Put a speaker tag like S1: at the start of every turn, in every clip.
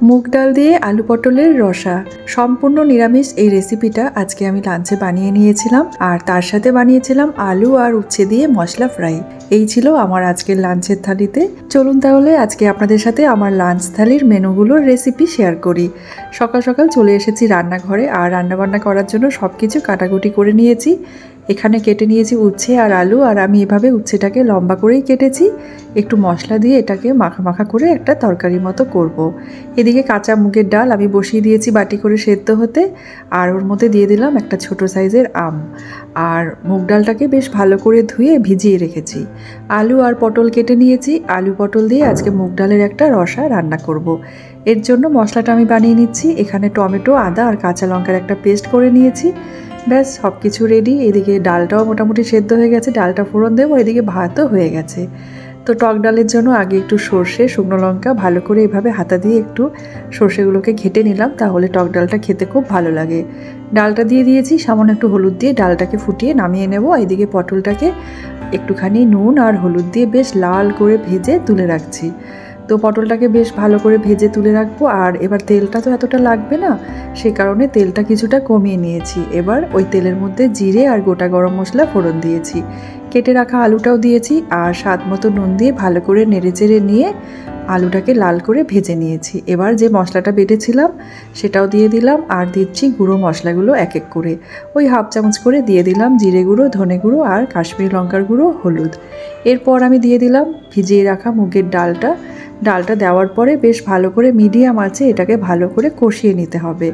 S1: মুগ ডাল দিয়ে আলু পটলের রসা সম্পূর্ণ নিরামিষ এই রেসিপিটা আজকে আমি লাঞ্চে বানিয়ে নিয়েছিলাম, আর তার সাথে বানিয়েছিলাম আলু আর উচ্ছে দিয়ে মশলা ফ্রাই। এই ছিল আমার আজকের লাঞ্চের থালিতে। চলুন তাহলে আজকে আপনাদের সাথে আমার লাঞ্চ থালির মেনুগুলোর রেসিপি শেয়ার করি। সকাল সকাল চলে এসেছি রান্নাঘরে, আর রান্নাবান্না করার জন্য সব কিছু কাটাকুটি করে নিয়েছি। এখানে কেটে নিয়েছি উচ্ছে আর আলু, আর আমি এভাবে উচ্ছেটাকে লম্বা করেই কেটেছি। একটু মশলা দিয়ে এটাকে মাখা মাখা করে একটা তরকারি মতো করব। এদিকে কাঁচা মুগের ডাল আমি বসিয়ে দিয়েছি বাটি করে সেদ্ধ হতে, আর ওর মধ্যে দিয়ে দিলাম একটা ছোট সাইজের আম। আর মুগ ডালটাকে বেশ ভালো করে ধুয়ে ভিজিয়ে রেখেছি। আলু আর পটল কেটে নিয়েছি। আলু পটল দিয়ে আজকে মুগ ডালের একটা রসা রান্না করব। এর জন্য মশলাটা আমি বানিয়ে নিচ্ছি। এখানে টমেটো, আদা আর কাঁচা লঙ্কার একটা পেস্ট করে নিয়েছি। ব্যাস সব কিছু রেডি। এদিকে ডালটাও মোটামুটি সেদ্ধ হয়ে গেছে, ডালটা ফোড়ন দেবো। এদিকে ভাতও হয়ে গেছে। তো টক ডালের জন্য আগে একটু সর্ষে, শুকনো লঙ্কা ভালো করে এভাবে হাতা দিয়ে একটু সর্ষেগুলোকে ঘেটে নিলাম, তাহলে টক ডালটা খেতে খুব ভালো লাগে। ডালটা দিয়ে দিয়েছি, সামান্য একটু হলুদ দিয়ে ডালটাকে ফুটিয়ে নামিয়ে নেব। এদিকে পটলটাকে একটুখানি নুন আর হলুদ দিয়ে বেশ লাল করে ভেজে তুলে রাখছি। তো পটলটাকে বেশ ভালো করে ভেজে তুলে রাখবো। আর এবার তেলটা তো এতটা লাগবে না, সে কারণে তেলটা কিছুটা কমিয়ে নিয়েছি। এবার ওই তেলের মধ্যে জিরে আর গোটা গরম মশলা ফোড়ন দিয়েছি। কেটে রাখা আলুটাও দিয়েছি, আর স্বাদ মতো নুন দিয়ে ভালো করে নেড়েচেড়ে নিয়ে আলুটাকে লাল করে ভেজে নিয়েছি। এবার যে মশলাটা বেটেছিলাম সেটাও দিয়ে দিলাম, আর দিচ্ছি গুঁড়ো মশলাগুলো এক এক করে। ওই হাফ চামচ করে দিয়ে দিলাম জিরে গুঁড়ো, ধনে গুঁড়ো আর কাশ্মীরি লঙ্কার গুঁড়ো, হলুদ। এরপর আমি দিয়ে দিলাম ভিজিয়ে রাখা মুগের ডালটা। ডালটা দেওয়ার পরে বেশ ভালো করে মিডিয়াম আঁচে এটাকে ভালো করে কষিয়ে নিতে হবে।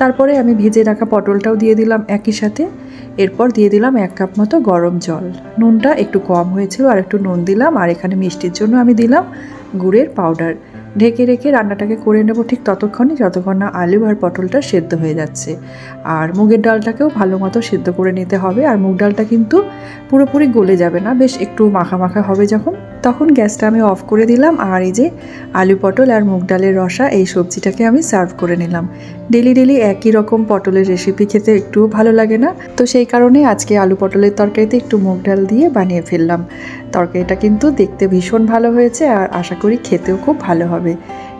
S1: তারপরে আমি ভেজে রাখা পটলটাও দিয়ে দিলাম একই সাথে। এরপর দিয়ে দিলাম 1 কাপ মতো গরম জল। নুনটা একটু কম হয়েছিল, আর একটু নুন দিলাম। আর এখানে মিষ্টির জন্য আমি দিলাম গুড়ের পাউডার। ঢেকে রেখে রান্নাটাকে করে নেব ঠিক ততক্ষণই যতক্ষণ না আলু আর পটলটা সেদ্ধ হয়ে যাচ্ছে। আর মুগের ডালটাকেও ভালো মতো সেদ্ধ করে নিতে হবে। আর মুগ ডালটা কিন্তু পুরোপুরি গলে যাবে না, বেশ একটু মাখা মাখা হবে যখন, তখন গ্যাসটা আমি অফ করে দিলাম। আর এই যে আলু পটল আর মুগ ডালের রসা, এই সবজিটাকে আমি সার্ভ করে নিলাম। ডেলি ডেলি একই রকম পটলের রেসিপি খেতে একটুও ভালো লাগে না, তো সেই কারণে আজকে আলু পটলের তরকারিতে একটু মুগ ডাল দিয়ে বানিয়ে ফেললাম। তরকারিটা কিন্তু দেখতে ভীষণ ভালো হয়েছে, আর আশা করি খেতেও খুব ভালো হবে।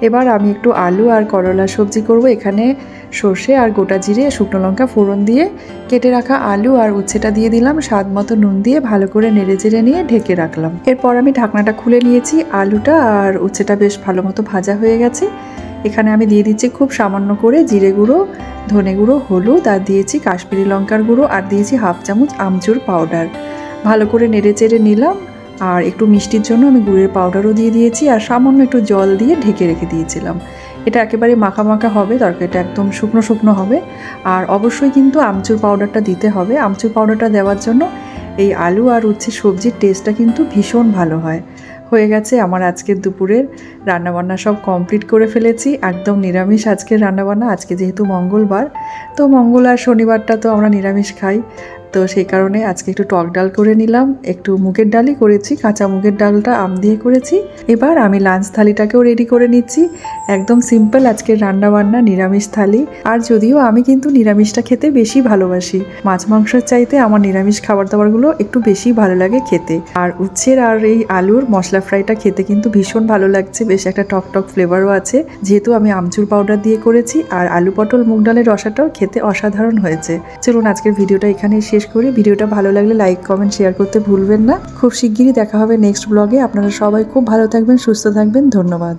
S1: এবার আমি একটু আলু আর করলা সবজি করব। এখানে সর্ষে আর গোটা জিরে, শুকনো লঙ্কা ফোড়ন দিয়ে কেটে রাখা আলু আর উচ্ছেটা দিয়ে দিলাম। স্বাদ মতো নুন দিয়ে ভালো করে নেড়েচেড়ে নিয়ে ঢেকে রাখলাম। এরপর আমি ঢাকনাটা খুলে নিয়েছি। আলুটা আর উচ্ছেটা বেশ ভালো মতো ভাজা হয়ে গেছে। এখানে আমি দিয়ে দিচ্ছি খুব সামান্য করে জিরে গুঁড়ো, ধনে গুঁড়ো, হলুদ, আর দিয়েছি কাশ্মীরি লঙ্কার গুঁড়ো, আর দিয়েছি হাফ চামচ আমচুর পাউডার। ভালো করে নেড়েচেড়ে নিলাম। আর একটু মিষ্টির জন্য আমি গুড়ের পাউডারও দিয়ে দিয়েছি, আর সামান্য একটু জল দিয়ে ঢেকে রেখে দিয়েছিলাম। এটা একেবারে মাখা মাখা হবে, তরকারিটা একদম শুকনো শুকনো হবে। আর অবশ্যই কিন্তু আমচুর পাউডারটা দিতে হবে। আমচুর পাউডারটা দেওয়ার জন্য এই আলু আর উচ্ছে সবজির টেস্টটা কিন্তু ভীষণ ভালো হয়। হয়ে গেছে আমার আজকের দুপুরের রান্নাবান্না, সব কমপ্লিট করে ফেলেছি। একদম নিরামিষ আজকের রান্নাবান্না। আজকে যেহেতু মঙ্গলবার, তো মঙ্গল আর শনিবারটা তো আমরা নিরামিষ খাই, তো সেই কারণে আজকে একটু টক ডাল করে নিলাম। একটু মুগের ডালই করেছি, কাঁচা মুগের ডালটা আম দিয়ে করেছি। এবার আমি লাঞ্চ থালিটাকেও রেডি করে নিচ্ছি। একদম সিম্পল আজকের রান্নাবান্না, নিরামিষ থালি। আর যদিও আমি কিন্তু নিরামিষটা খেতে বেশি ভালোবাসি, মাছ মাংসের চাইতে আমার নিরামিষ খাবার দাবারগুলো একটু বেশি ভালো লাগে খেতে। আর উচ্ছের আর এই আলুর মশলা ফ্রাইটা খেতে কিন্তু ভীষণ ভালো লাগছে, বেশ একটা টক টক ফ্লেভারও আছে, যেহেতু আমি আমচুর পাউডার দিয়ে করেছি। আর আলু পটল মুগ ডালের রসাটাও খেতে অসাধারণ হয়েছে। চলুন আজকের ভিডিওটা এখানেই শেষ করি। ভিডিওটা ভালো লাগলে লাইক, কমেন্ট, শেয়ার করতে ভুলবেন না। খুব শিগগিরই দেখা হবে নেক্সট ব্লগে। আপনারা সবাই খুব ভালো থাকবেন, সুস্থ থাকবেন। ধন্যবাদ।